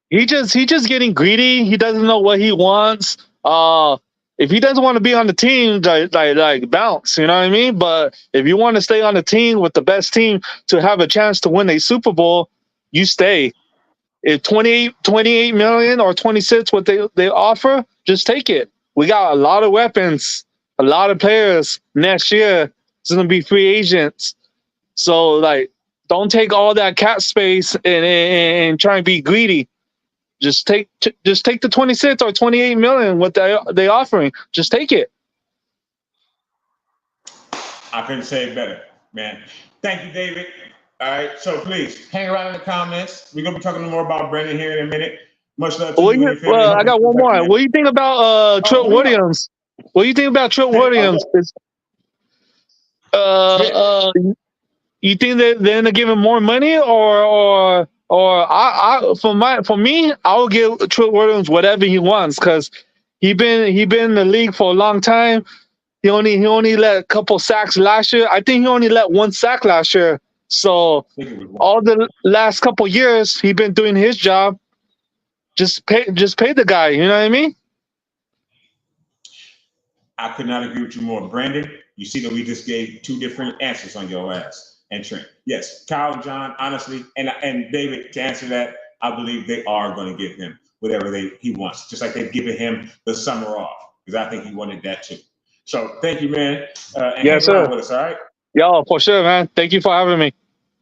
He just getting greedy. He doesn't know what he wants. If he doesn't want to be on the team, like bounce, you know what I mean? But if you want to stay on the team with the best team to have a chance to win a Super Bowl, you stay. If 28 million or 26 what they offer, just take it. We got a lot of weapons, a lot of players next year. It's gonna be free agents. So like, don't take all that cap space and try and be greedy. Just take the 26 or 28 million what they offering. Just take it. I couldn't say it better, man. Thank you, David. All right, so please hang around in the comments. We're gonna be talking more about Brandon here in a minute. Much love to you and your family. Well, I got one more. What do you think about Trent Williams? What do you think about Trent Williams? You think that they're gonna give him more money, or for me, I will give Trent Williams whatever he wants because he been in the league for a long time. He only let a couple sacks last year. I think he only let 1 sack last year. So all the last couple years he been doing his job. Just pay the guy. You know what I mean? I could not agree with you more, Brandon. You see that we just gave 2 different answers on your ass and Trent. Yes, Kyle and John, honestly, and David, to answer that, I believe they are going to give him whatever he wants, just like they've given him the summer off, because I think he wanted that too. So thank you, man. And yes, hang around sir. with us, all right? Yo, for sure, man. Thank you for having me.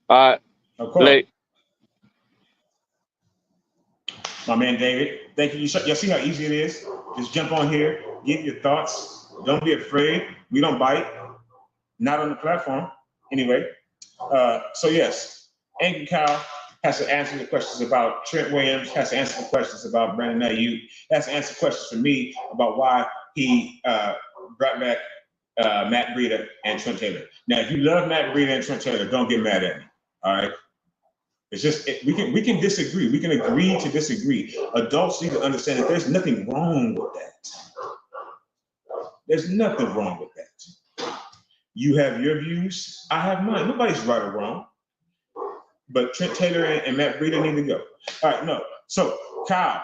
All right. Of course. Late. My man David, thank you. You see how easy it is? Just jump on here, give your thoughts. Don't be afraid. We don't bite. Not on the platform, anyway. So yes, Angry Kyle has to answer the questions about Trent Williams, has to answer the questions about Brandon Ayuk, has to answer questions for me about why he brought back Matt Breida and Trent Taylor. Now, if you love Matt Breida and Trent Taylor, don't get mad at me. All right. It's just we can disagree. We can agree to disagree. Adults need to understand that there's nothing wrong with that. There's nothing wrong with that. You have your views. I have mine. Nobody's right or wrong. But Trent Taylor and Matt Breida need to go. All right, no. So Kyle,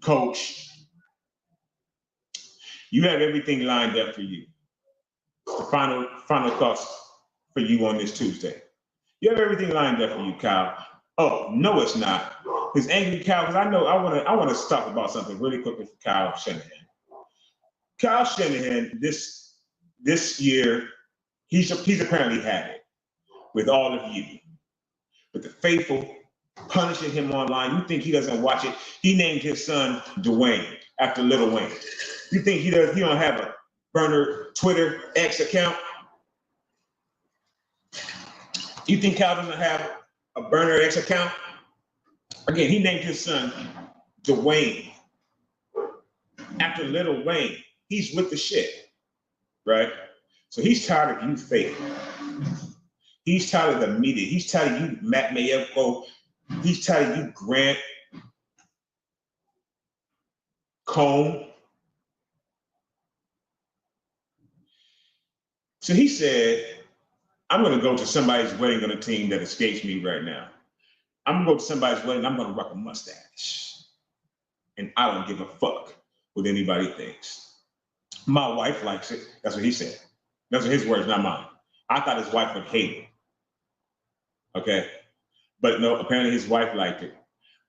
coach, you have everything lined up for you. The final thoughts for you on this Tuesday. You have everything lined up for you, Kyle. Oh, no, it's not. Because Angry Kyle, because I want to talk about something really quickly for Kyle Shanahan. Kyle Shanahan, this year, he's apparently had it with all of you. With the faithful punishing him online. You think he doesn't watch it? He named his son Dwayne after Little Wayne. You think he don't have a burner Twitter X account? You think Cal doesn't have a burner X account? Again, he named his son Dwayne after Little Wayne. He's with the shit, right? So he's tired of you faking. He's tired of the media. He's tired of you, Matt Mayevko. He's tired of you, Grant Cone. So he said, I'm going to go to somebody's wedding on a team that escapes me right now. I'm going to go to somebody's wedding. I'm going to rock a mustache. And I don't give a fuck what anybody thinks. My wife likes it. That's what he said. Those are his words, not mine. I thought his wife would hate it. Okay. But no, apparently his wife liked it.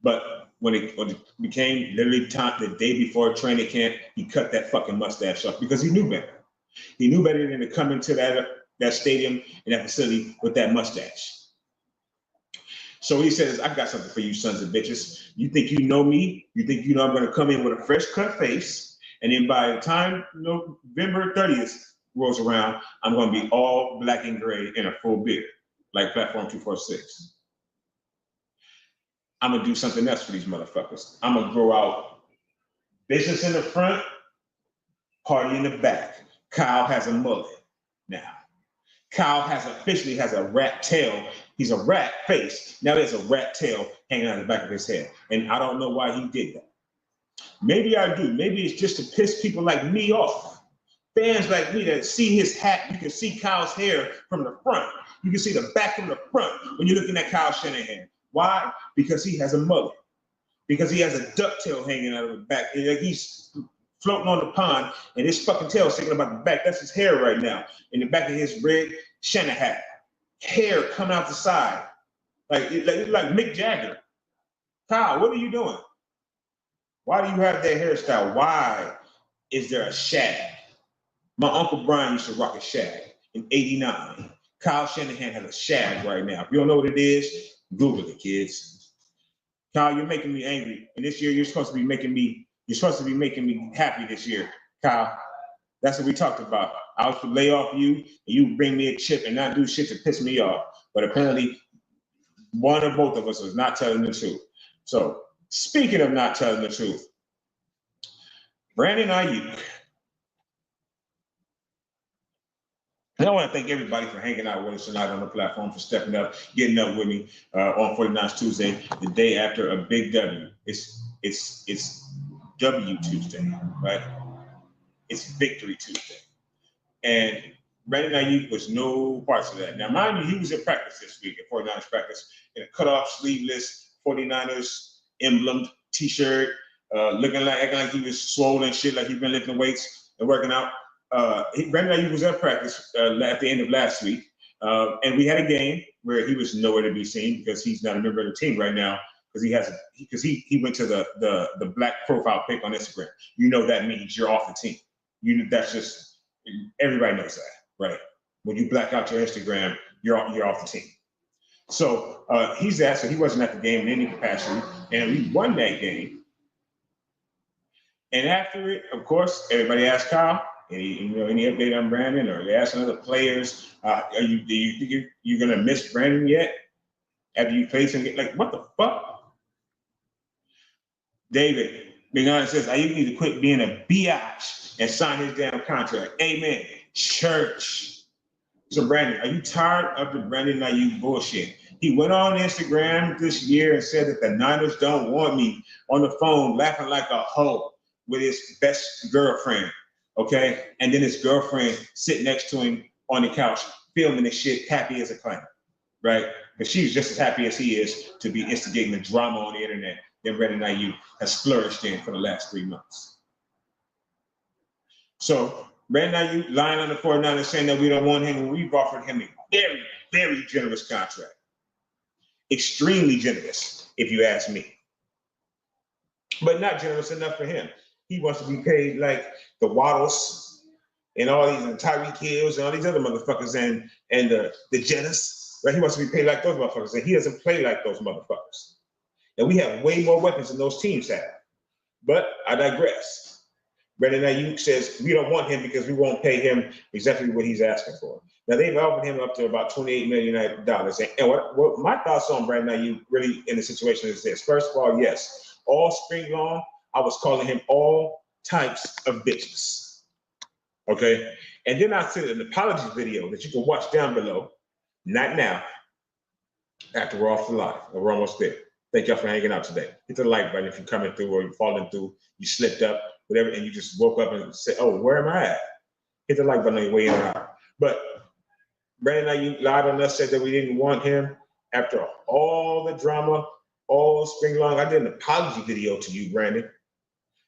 But when it became literally time, the day before training camp, he cut that fucking mustache off because he knew better. He knew better than to come into that stadium and that facility with that mustache. So he says, I got something for you sons of bitches. You think you know me? You think you know I'm going to come in with a fresh cut face, and then by the time November 30th rolls around, I'm going to be all black and gray and a full beard, like Platform 246. I'm going to do something else for these motherfuckers. I'm going to grow out business in the front, party in the back. Kyle has a mullet now. Kyle officially has a rat tail. He's a rat face. Now there's a rat tail hanging out the back of his head. And I don't know why he did that. Maybe I do. Maybe it's just to piss people like me off. Fans like me that see his hat, you can see Kyle's hair from the front. You can see the back from the front when you're looking at Kyle Shanahan. Why? Because he has a mullet. Because he has a ducktail hanging out of the back. Like he's floating on the pond, and his fucking tail is sticking about the back. That's his hair right now. In the back of his red Shanahan. Hair coming out the side. Like Mick Jagger. Kyle, what are you doing? Why do you have that hairstyle? Why is there a shag? My Uncle Brian used to rock a shag in '89. Kyle Shanahan has a shag right now. If you don't know what it is, Google it, kids. Kyle, you're making me angry. And this year you're supposed to be making me happy this year, Kyle. That's what we talked about. I was to lay off you, and you bring me a chip and not do shit to piss me off. But apparently, one or both of us was not telling the truth. So, speaking of not telling the truth, Brandon Ayuk. And I want to thank everybody for hanging out with us tonight on the platform, for stepping up, getting up with me on 49ers Tuesday, the day after a big W. It's W Tuesday, right? It's Victory Tuesday. And Brandon Ayuk was no parts of that. Now, mind you, he was in practice this week, at 49ers practice, in a cutoff, sleeveless 49ers emblemed t-shirt, acting like he was swollen and shit, like he's been lifting weights and working out. Brandon Ayuk was at practice at the end of last week, and we had a game where he was nowhere to be seen because he's not a member of the team right now because he went to the black profile pic on Instagram. You know that means you're off the team. That's just everybody knows that, right? When you black out your Instagram, you're off the team. So so he wasn't at the game in any capacity, and we won that game. And after it, of course, everybody asked Kyle, Any update on Brandon, or you asking other players? Do you think you're gonna miss Brandon yet? After you play some, like what the fuck? David, being honest, says Ayuk need to quit being a biatch and sign his damn contract. Amen. Church. So Brandon, are you tired of the Brandon Ayuk bullshit? He went on Instagram this year and said that the Niners don't want me on the phone laughing like a hoe with his best girlfriend, okay? And then his girlfriend sitting next to him on the couch filming this shit happy as a clown, right? But she's just as happy as he is to be instigating the drama on the internet that Brandon Ayuk has flourished in for the last 3 months. So Brandon Ayuk lying on the 49ers saying that we don't want him, and we've offered him a very, very generous contract. Extremely generous, if you ask me. But not generous enough for him. He wants to be paid like the Waddles and all these, and Tyreek Hills and all these other motherfuckers and the Jenners, right? He wants to be paid like those motherfuckers, and he doesn't play like those motherfuckers. And we have way more weapons than those teams have. But I digress. Brandon Ayuk says we don't want him because we won't pay him exactly what he's asking for. Now they've offered him up to about $28 million. And what my thoughts on Brandon Ayuk really in the situation is this. First of all, yes, all spring long, I was calling him all types of bitches. Okay? And then I sent an apology video that you can watch down below. Not now. After we're off the live, or we're almost there. Thank y'all for hanging out today. Hit the like button if you're coming through or you're falling through, you slipped up, whatever, and you just woke up and said, oh, where am I at? Hit the like button on your way in or out. But Brandon Ayuk lied on us, said that we didn't want him. After all the drama, all spring long, I did an apology video to you, Brandon.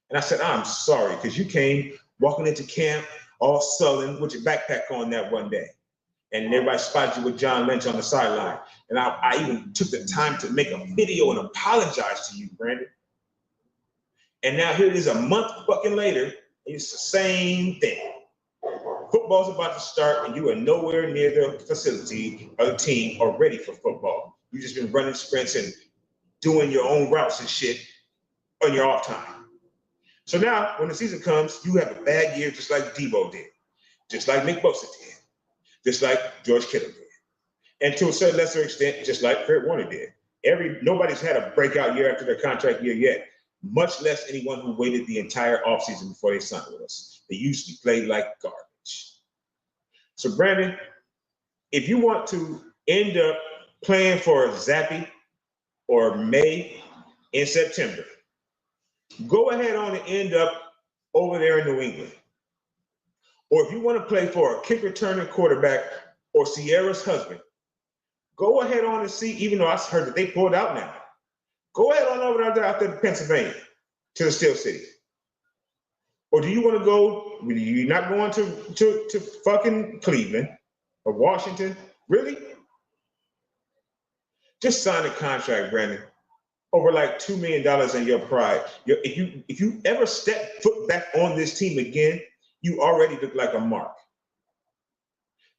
And I said, I'm sorry, because you came walking into camp all sullen with your backpack on that one day. And everybody spotted you with John Lynch on the sideline. And I even took the time to make a video and apologize to you, Brandon. And now here it is a month fucking later, it's the same thing. Football's about to start and you are nowhere near the facility or the team or ready for football. You've just been running sprints and doing your own routes and shit on your off time. So now when the season comes, you have a bad year just like Debo did, just like Nick Bosa did, just like George Kittle did. And to a certain lesser extent, just like Fred Warner did. Nobody's had a breakout year after their contract year yet, much less anyone who waited the entire offseason before they signed with us. They usually play like garbage. So Brandon, if you want to end up playing for Zappy or May in September, go ahead on and end up over there in New England. Or if you want to play for a kick returning quarterback or Sierra's husband, go ahead on and see, even though I heard that they pulled out now, go ahead on over there out there to Pennsylvania, to the Steel City. Or do you want to go, you're not going to fucking Cleveland or Washington? Really? Just sign a contract, Brandon, over like $2 million in your pride. If you ever step foot back on this team again, you already look like a mark.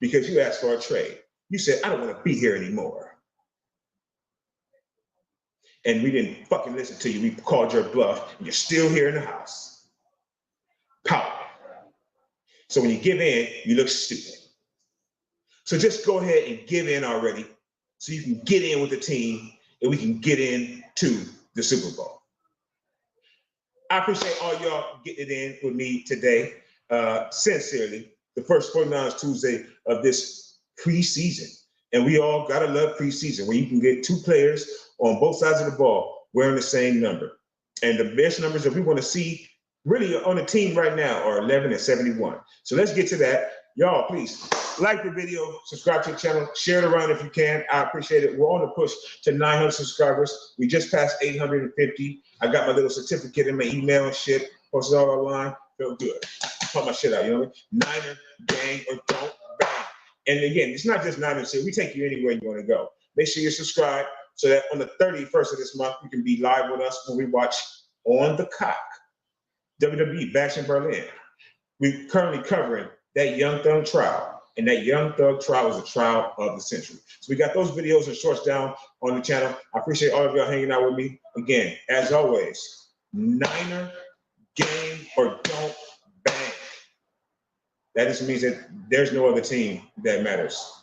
Because you asked for a trade. You said, I don't want to be here anymore. And we didn't fucking listen to you. We called your bluff, and you're still here in the house. Power. So when you give in, you look stupid. So just go ahead and give in already so you can get in with the team and we can get into the Super Bowl. I appreciate all y'all getting it in with me today. Sincerely, the first 49ers Tuesday of this preseason. And we all gotta love preseason, where you can get two players on both sides of the ball wearing the same number. And the best numbers that we want to see really on the team right now are 11 and 71. So let's get to that. Y'all, please like the video, subscribe to the channel, share it around if you can. I appreciate it. We're on the push to 900 subscribers. We just passed 850. I got my little certificate in my email and shit. Posted all online. Feel good. Put my shit out, you know what I mean? Niner, gang, or don't bang. And again, it's not just Niner shit. We take you anywhere you want to go. Make sure you're subscribed so that on the 31st of this month, you can be live with us when we watch On the Cock, WWE Bash in Berlin. We're currently covering that Young Thug trial. And that Young Thug trial is a trial of the century. So we got those videos and shorts down on the channel. I appreciate all of y'all hanging out with me. Again, as always, Niner, game, or don't bang. that just means that there's no other team that matters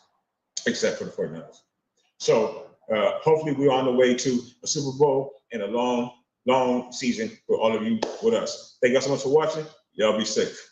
except for the 49ers. So hopefully we're on the way to a Super Bowl and a long season for all of you with us. Thank you all so much for watching. Y'all be safe.